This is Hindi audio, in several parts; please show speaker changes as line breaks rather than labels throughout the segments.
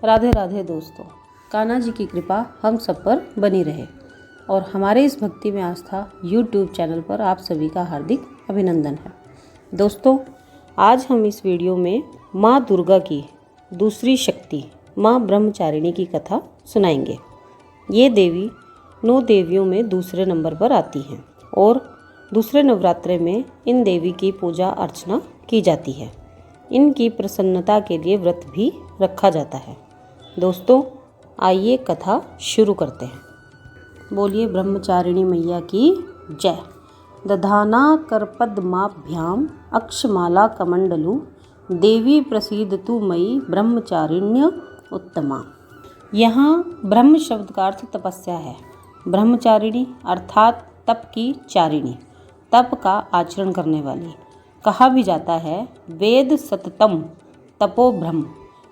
राधे राधे दोस्तों, कान्हा जी की कृपा हम सब पर बनी रहे और हमारे इस भक्ति में आस्था YouTube चैनल पर आप सभी का हार्दिक अभिनंदन है। दोस्तों, आज हम इस वीडियो में माँ दुर्गा की दूसरी शक्ति माँ ब्रह्मचारिणी की कथा सुनाएंगे। ये देवी 9 देवियों में दूसरे नंबर पर आती हैं और दूसरे नवरात्रे में इन देवी की पूजा अर्चना की जाती है। इनकी प्रसन्नता के लिए व्रत भी रखा जाता है। दोस्तों, आइए कथा शुरू करते हैं। बोलिए ब्रह्मचारिणी मैया की जय। दधाना करपद्माभ्याम अक्षमाला कमंडलु देवी प्रसीदतु मयि ब्रह्मचारिण्य उत्तमा। यहाँ ब्रह्म शब्द का अर्थ तपस्या है। ब्रह्मचारिणी अर्थात तप की चारिणी, तप का आचरण करने वाली। कहा भी जाता है वेद सततम तपो ब्रह्म।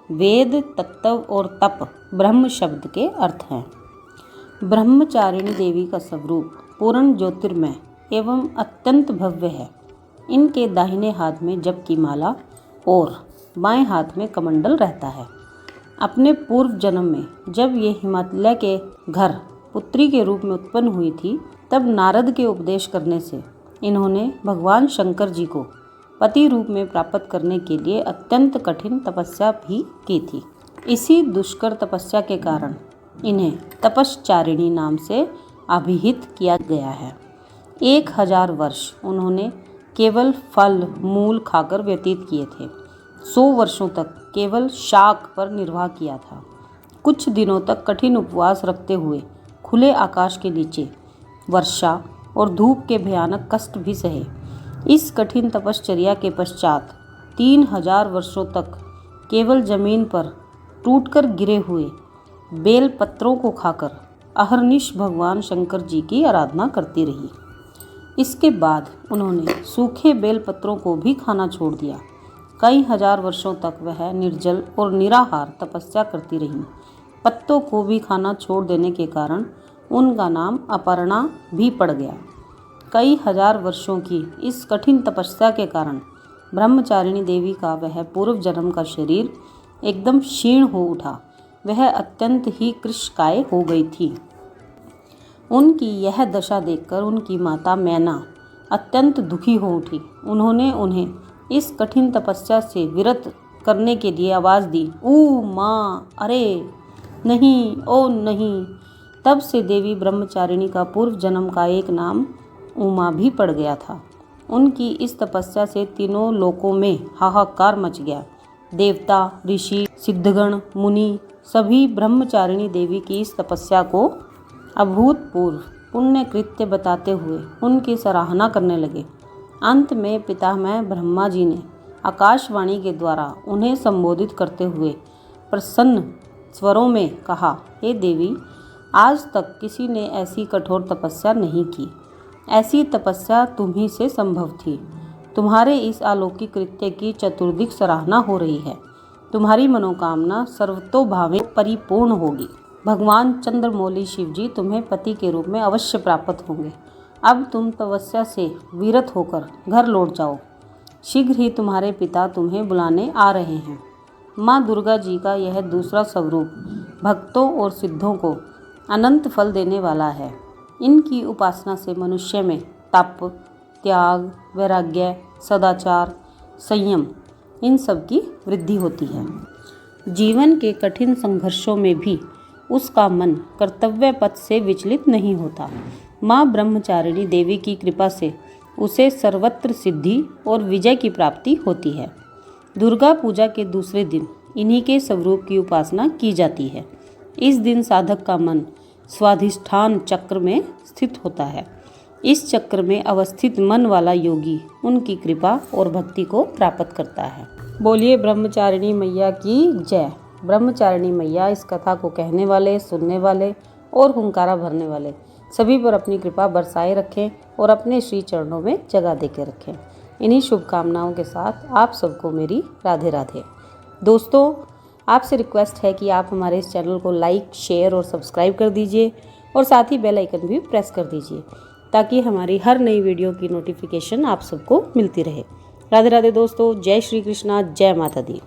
वेद, तत्व और तप ब्रह्म शब्द के अर्थ हैं। ब्रह्मचारिणी देवी का स्वरूप पूर्ण ज्योतिर्मय एवं अत्यंत भव्य है। इनके दाहिने हाथ में जप की माला और बाएं हाथ में कमंडल रहता है। अपने पूर्व जन्म में जब ये हिमालय के घर पुत्री के रूप में उत्पन्न हुई थी, तब नारद के उपदेश करने से इन्होंने भगवान शंकर जी को पति रूप में प्राप्त करने के लिए अत्यंत कठिन तपस्या भी की थी। इसी दुष्कर तपस्या के कारण इन्हें तपश्चारिणी नाम से अभिहित किया गया है। 1000 वर्ष उन्होंने केवल फल मूल खाकर व्यतीत किए थे। 100 वर्षों तक केवल शाक पर निर्वाह किया था। कुछ दिनों तक कठिन उपवास रखते हुए खुले आकाश के नीचे वर्षा और धूप के भयानक कष्ट भी सहे। इस कठिन तपश्चर्या के पश्चात 3000 वर्षों तक केवल जमीन पर टूटकर गिरे हुए बेल पत्रों को खाकर अहर्निश भगवान शंकर जी की आराधना करती रही। इसके बाद उन्होंने सूखे बेल पत्रों को भी खाना छोड़ दिया। कई हजार वर्षों तक वह निर्जल और निराहार तपस्या करती रहीं। पत्तों को भी खाना छोड़ देने के कारण उनका नाम अपर्णा भी पड़ गया। कई हजार वर्षों की इस कठिन तपस्या के कारण ब्रह्मचारिणी देवी का वह पूर्व जन्म का शरीर एकदम क्षीण हो उठा। वह अत्यंत ही कृशकाय हो गई थी। उनकी यह दशा देखकर उनकी माता मैना अत्यंत दुखी हो उठी। उन्होंने उन्हें इस कठिन तपस्या से विरत करने के लिए आवाज़ दी, ऊ माँ, अरे नहीं, ओ नहीं। तब से देवी ब्रह्मचारिणी का पूर्व जन्म का एक नाम उमा भी पड़ गया था। उनकी इस तपस्या से तीनों लोकों में हाहाकार मच गया। देवता, ऋषि, सिद्धगण, मुनि सभी ब्रह्मचारिणी देवी की इस तपस्या को अभूतपूर्व पुण्य कृत्य बताते हुए उनकी सराहना करने लगे। अंत में पितामह ब्रह्मा जी ने आकाशवाणी के द्वारा उन्हें संबोधित करते हुए प्रसन्न स्वरों में कहा, हे देवी, आज तक किसी ने ऐसी कठोर तपस्या नहीं की। ऐसी तपस्या तुम्ही से संभव थी। तुम्हारे इस अलौकिक कृत्य की चतुर्दिक सराहना हो रही है। तुम्हारी मनोकामना सर्वतोभावे परिपूर्ण होगी। भगवान चंद्रमौली शिव जी तुम्हें पति के रूप में अवश्य प्राप्त होंगे। अब तुम तपस्या से विरत होकर घर लौट जाओ। शीघ्र ही तुम्हारे पिता तुम्हें बुलाने आ रहे हैं। माँ दुर्गा जी का यह दूसरा स्वरूप भक्तों और सिद्धों को अनंत फल देने वाला है। इनकी उपासना से मनुष्य में तप, त्याग, वैराग्य, सदाचार, संयम इन सब की वृद्धि होती है। जीवन के कठिन संघर्षों में भी उसका मन कर्तव्य पथ से विचलित नहीं होता। माँ ब्रह्मचारिणी देवी की कृपा से उसे सर्वत्र सिद्धि और विजय की प्राप्ति होती है। दुर्गा पूजा के दूसरे दिन इन्हीं के स्वरूप की उपासना की जाती है। इस दिन साधक का मन स्वाधिष्ठान चक्र में स्थित होता है। इस चक्र में अवस्थित मन वाला योगी उनकी कृपा और भक्ति को प्राप्त करता है। बोलिए ब्रह्मचारिणी मैया की जय। ब्रह्मचारिणी मैया इस कथा को कहने वाले, सुनने वाले और हुंकारा भरने वाले सभी पर अपनी कृपा बरसाए रखें और अपने श्री चरणों में जगह देके रखें। इन्हीं शुभकामनाओं के साथ आप सबको मेरी राधे राधे। दोस्तों, आपसे रिक्वेस्ट है कि आप हमारे इस चैनल को लाइक, शेयर और सब्सक्राइब कर दीजिए और साथ ही बेल आइकन भी प्रेस कर दीजिए ताकि हमारी हर नई वीडियो की नोटिफिकेशन आप सबको मिलती रहे। राधे राधे दोस्तों, जय श्री कृष्णा, जय माता दी।